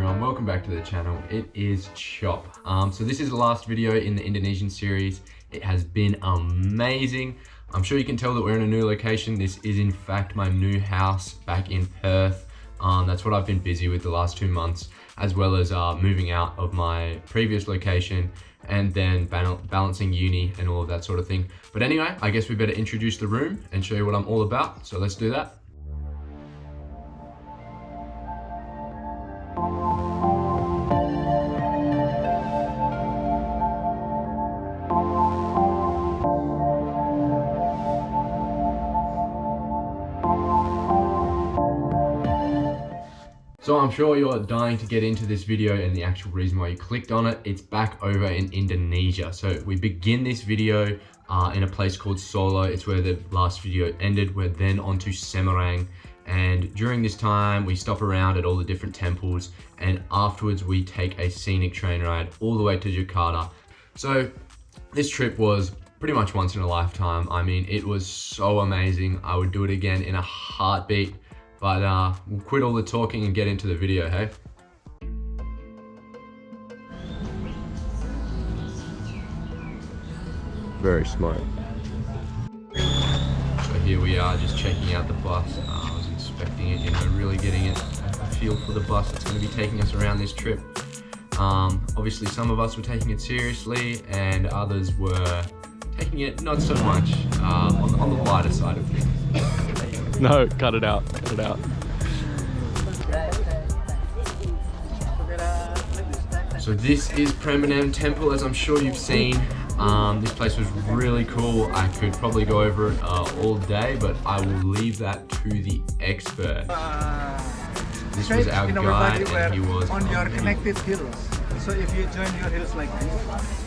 everyone, welcome back to the channel. It is Chop. So this is the last video in the Indonesian series. It has been amazing. I'm sure you can tell that we're in a new location. This is in fact my new house back in Perth. That's what I've been busy with the last 2 months, as well as moving out of my previous location and then balancing uni and all of that sort of thing. But anyway, I guess we better introduce the room and show you what I'm all about. So let's do that. So I'm sure you're dying to get into this video, and the actual reason why you clicked on it, it's back over in Indonesia. So we begin this video in a place called Solo. It's where the last video ended. We're then on to Semarang. And during this time, we stop around at all the different temples, and afterwards we take a scenic train ride all the way to Jakarta. So this trip was pretty much once in a lifetime. I mean, it was so amazing. I would do it again in a heartbeat. But we'll quit all the talking and get into the video, hey? Very smart. So here we are, just checking out the bus. I was inspecting it, really getting a feel for the bus that's going to be taking us around this trip. Obviously some of us were taking it seriously and others were taking it not so much, on the lighter side of things. No, cut it out, cut it out. So this is Prambanan Temple, as I'm sure you've seen. This place was really cool. I could probably go over it all day, but I will leave that to the expert. This was our guide, and he was on your connected hills. So if you join your hills like this.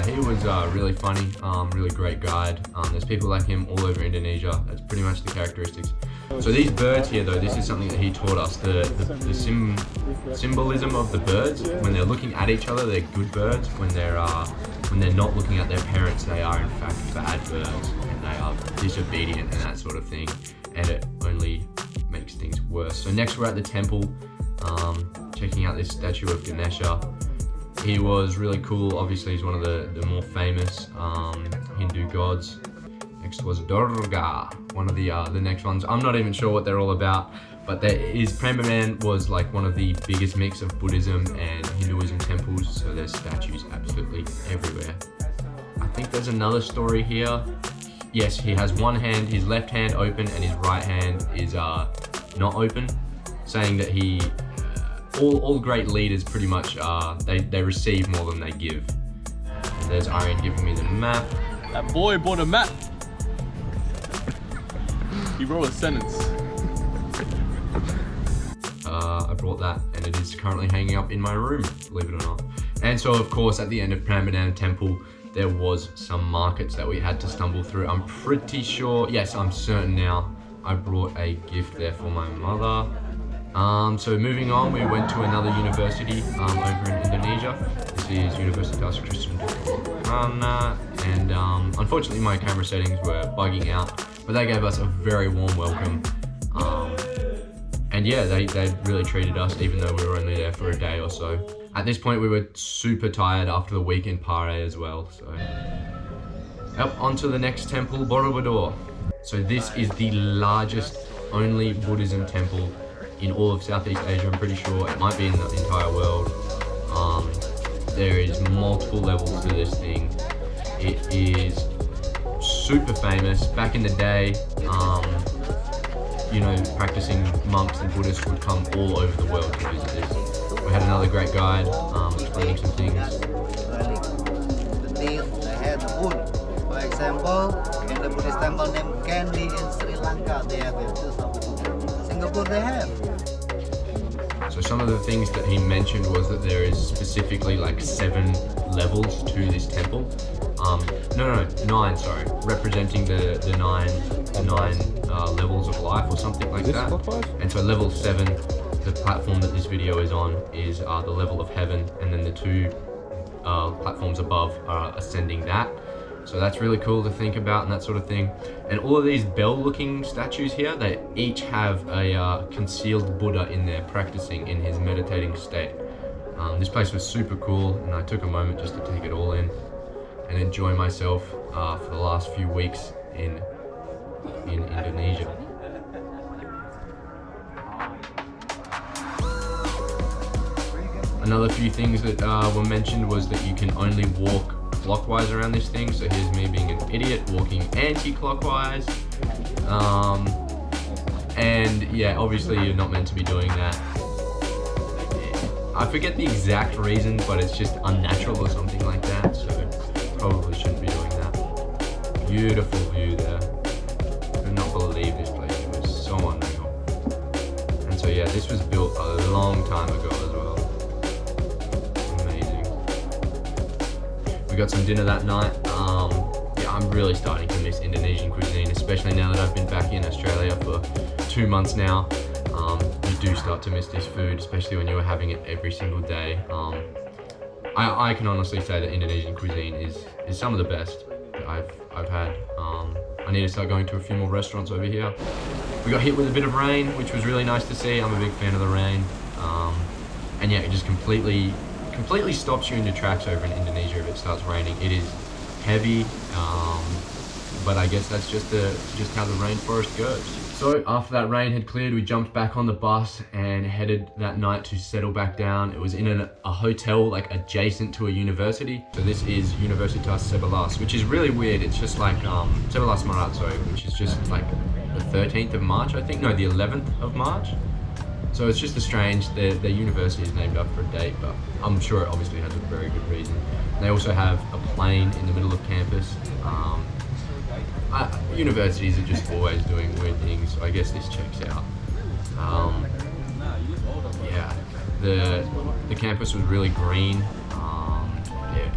He was really funny, really great guide. There's people like him all over Indonesia. That's pretty much the characteristics. So these birds here, though, this is something that he taught us. The symbolism of the birds, when they're looking at each other, they're good birds. When they're not looking at their parents, they are in fact bad birds, and they are disobedient and that sort of thing. And it only makes things worse. So next we're at the temple, checking out this statue of Ganesha. He was really cool. Obviously, he's one of the more famous Hindu gods. Next was Durga, one of the next ones. I'm not even sure what they're all about, but Prambanan was like one of the biggest mix of Buddhism and Hinduism temples, so there's statues absolutely everywhere. I think there's another story here. Yes, he has one hand, his left hand open, and his right hand is not open, saying that he. All great leaders pretty much they receive more than they give. And there's Aryan giving me the map. That boy bought a map. He wrote a sentence. I brought that, and it is currently hanging up in my room, believe it or not. And so of course at the end of Prambanan Temple there was some markets that we had to stumble through. I'm pretty sure, yes, I'm certain now, I brought a gift there for my mother. So moving on, we went to another university over in Indonesia. This is Universitas Kristen Prambanan, and unfortunately my camera settings were bugging out, but they gave us a very warm welcome. And yeah, they really treated us, even though we were only there for a day or so. At this point we were super tired after the week in Pare as well. So, yep, on to the next temple, Borobudur. So this is the largest only Buddhism temple in all of Southeast Asia. I'm pretty sure it might be in the entire world. There is multiple levels to this thing. It is super famous. Back in the day, practicing monks and Buddhists would come all over the world to visit this. We had another great guide explaining some things. They had wood. For example, in the Buddhist temple named Kediri in Sri Lanka, they have it. Singapore they have. So some of the things that he mentioned was that there is specifically like 7 levels to this temple. No, 9, sorry, representing the nine levels of life or something like that. And so level 7, the platform that this video is on, is the level of heaven, and then the 2 platforms above are ascending that. So that's really cool to think about and that sort of thing. And all of these bell-looking statues here, they each have a concealed Buddha in there practicing in his meditating state. This place was super cool, and I took a moment just to take it all in and enjoy myself for the last few weeks in Indonesia. Another few things that were mentioned was that you can only walk clockwise around this thing. So here's me being an idiot walking anti-clockwise. And yeah, obviously you're not meant to be doing that. I forget the exact reason, but it's just unnatural or something like that. So probably shouldn't be doing that. Beautiful view there. Could not believe this place. It was so unreal. And so yeah, this was built a long time ago as well. Amazing. We got some dinner that night. Yeah, I'm really starting to miss Indonesian cuisine, especially now that I've been back in Australia for 2 months now. You do start to miss this food, especially when you were having it every single day. I can honestly say that Indonesian cuisine is some of the best that I've had. I need to start going to a few more restaurants over here. We got hit with a bit of rain, which was really nice to see. I'm a big fan of the rain. And yeah, it just completely stops you in your tracks over in Indonesia if it starts raining. It is heavy, but I guess that's just how the rainforest goes. So after that rain had cleared, we jumped back on the bus and headed that night to settle back down. It was in a hotel like adjacent to a university. So this is Universitas 11, which is really weird. It's just like 11 Maret, sorry, which is just like the 13th of March, I think. No, the 11th of March. So it's just a strange, the university is named after a date, but I'm sure it obviously has a very good reason. They also have a plane in the middle of campus. Universities are just always doing weird things, so I guess this checks out. Yeah, the campus was really green.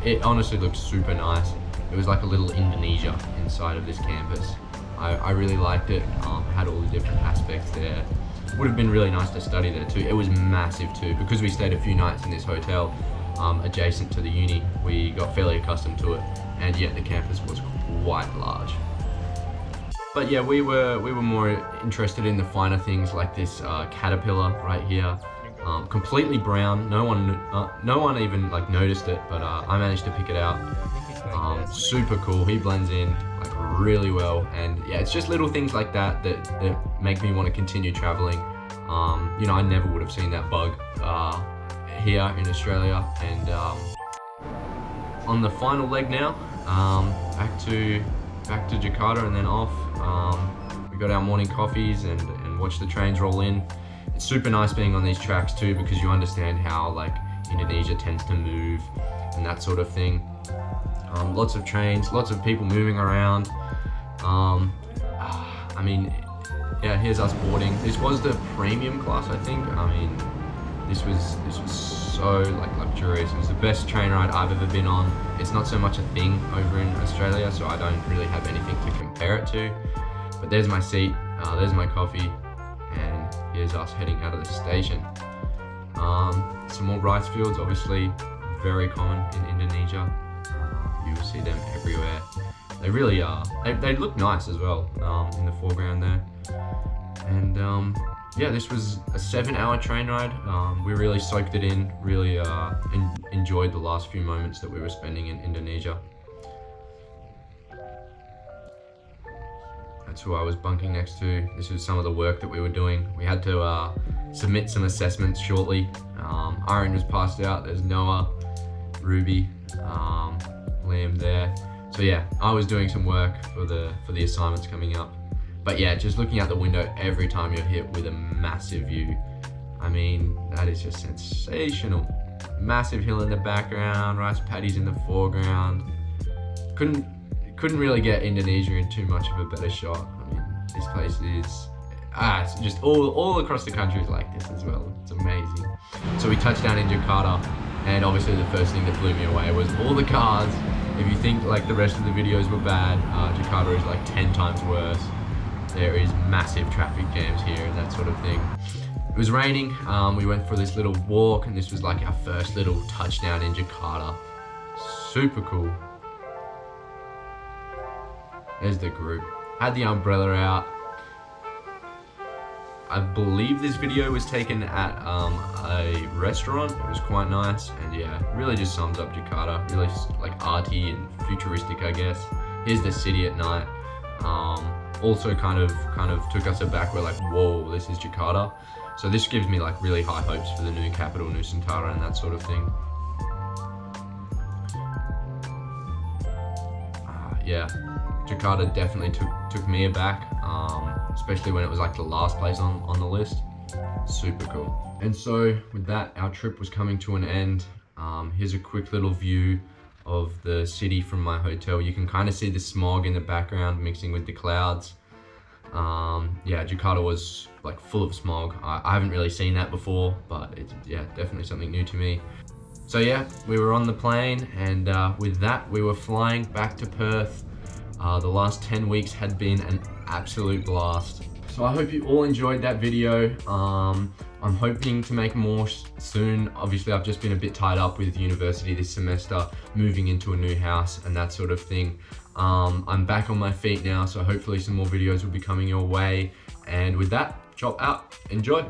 It honestly looked super nice. It was like a little Indonesia inside of this campus. I really liked it. Had all the different aspects there. Would have been really nice to study there too. It was massive too, because we stayed a few nights in this hotel adjacent to the uni. We got fairly accustomed to it, and yet the campus was quite large. But yeah, we were more interested in the finer things like this caterpillar right here, completely brown. No one even like noticed it, but I managed to pick it out. Super cool. He blends in like really well, and yeah, it's just little things like that make me want to continue traveling. You know, I never would have seen that bug here in Australia. And on the final leg now, back to Jakarta and then off. We got our morning coffees and watched the trains roll in. It's super nice being on these tracks too, because you understand how like Indonesia tends to move and that sort of thing. Lots of trains, lots of people moving around. I mean, yeah, here's us boarding. This was the premium class, I think. I mean, this was so like luxurious. It was the best train ride I've ever been on. It's not so much a thing over in Australia, so I don't really have anything to compare it to. But there's my seat, there's my coffee, and here's us heading out of the station. Some more rice fields, obviously very common in Indonesia. You will see them everywhere. They really are. They look nice as well in the foreground there. And yeah, this was a 7-hour train ride. We really soaked it in, really enjoyed the last few moments that we were spending in Indonesia. That's who I was bunking next to. This was some of the work that we were doing. We had to submit some assessments shortly. Aaron was passed out. There's Noah, Ruby, Liam there. So yeah, I was doing some work for the assignments coming up. But yeah, just looking out the window every time you're hit with a massive view. I mean, that is just sensational. Massive hill in the background, rice paddies in the foreground. Couldn't really get Indonesia in too much of a better shot. I mean, this place is, it's just all across the country is like this as well. It's amazing. So we touched down in Jakarta, and obviously the first thing that blew me away was all the cars. If you think like the rest of the videos were bad, Jakarta is like 10 times worse. There is massive traffic jams here and that sort of thing. It was raining. We went for this little walk, and this was like our first little touchdown in Jakarta. Super cool. There's the group. Had the umbrella out. I believe this video was taken at a restaurant. It was quite nice, and yeah, really just sums up Jakarta. Really like arty and futuristic, I guess. Here's the city at night. Also kind of took us aback. We're like, whoa, this is Jakarta. So this gives me like really high hopes for the new capital, Nusantara, and that sort of thing. Yeah, Jakarta definitely took me aback, especially when it was like the last place on the list. Super cool. And so with that, our trip was coming to an end. Here's a quick little view of the city from my hotel. You can kind of see the smog in the background mixing with the clouds. Yeah, Jakarta was like full of smog. I haven't really seen that before, but it's, yeah, definitely something new to me. So yeah, we were on the plane, and with that, we were flying back to Perth. The last 10 weeks had been an absolute blast. So I hope you all enjoyed that video. I'm hoping to make more soon. Obviously, I've just been a bit tied up with university this semester, moving into a new house and that sort of thing. I'm back on my feet now, so hopefully some more videos will be coming your way. And with that, chop out, enjoy.